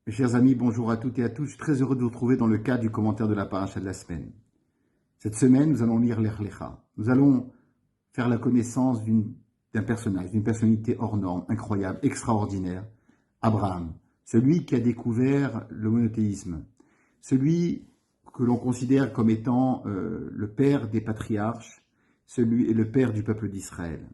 Mes chers amis, bonjour à toutes et à tous. Je suis très heureux de vous retrouver dans le cadre du commentaire de la paracha de la semaine. Cette semaine, nous allons lire l'Ech Lecha. Nous allons faire la connaissance d'un personnage, d'une personnalité hors norme, incroyable, extraordinaire, Abraham, celui qui a découvert le monothéisme, celui que l'on considère comme étant le père des patriarches, celui et le père du peuple d'Israël.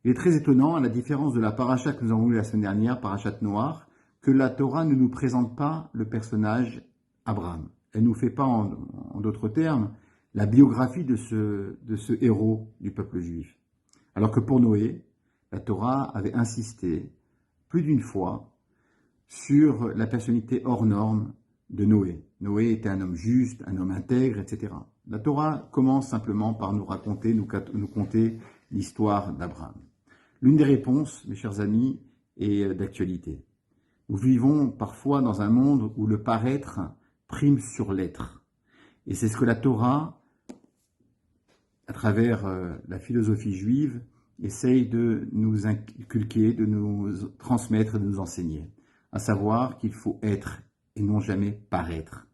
Il est très étonnant, à la différence de la paracha que nous avons lue la semaine dernière, parachat Noach, que la Torah ne nous présente pas le personnage Abraham. Elle ne nous fait pas, en d'autres termes, la biographie de ce héros du peuple juif. Alors que pour Noé, la Torah avait insisté plus d'une fois sur la personnalité hors norme de Noé. Noé était un homme juste, un homme intègre, etc. La Torah commence simplement par nous raconter, nous conter l'histoire d'Abraham. L'une des réponses, mes chers amis, est d'actualité. Nous vivons parfois dans un monde où le paraître prime sur l'être. Et c'est ce que la Torah, à travers la philosophie juive, essaye de nous inculquer, de nous transmettre, de nous enseigner. À savoir qu'il faut être et non jamais paraître.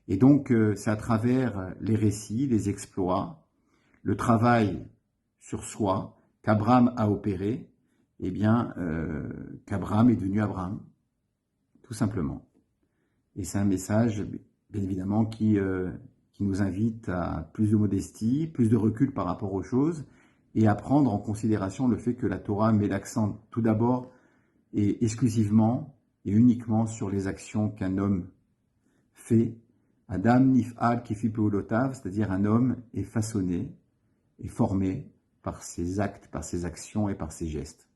Et donc, c'est à travers les récits, les exploits, le travail sur soi qu'Abraham a opéré, eh bien, qu'Abraham est devenu Abraham. Tout simplement. Et c'est un message, bien évidemment, qui nous invite à plus de modestie, plus de recul par rapport aux choses, et à prendre en considération le fait que la Torah met l'accent tout d'abord et exclusivement et uniquement sur les actions qu'un homme fait. Adam nif'al kifi peulotav, c'est-à-dire un homme est façonné et formé par ses actes, par ses actions et par ses gestes.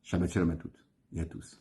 Shabbat shalom à toutes et à tous.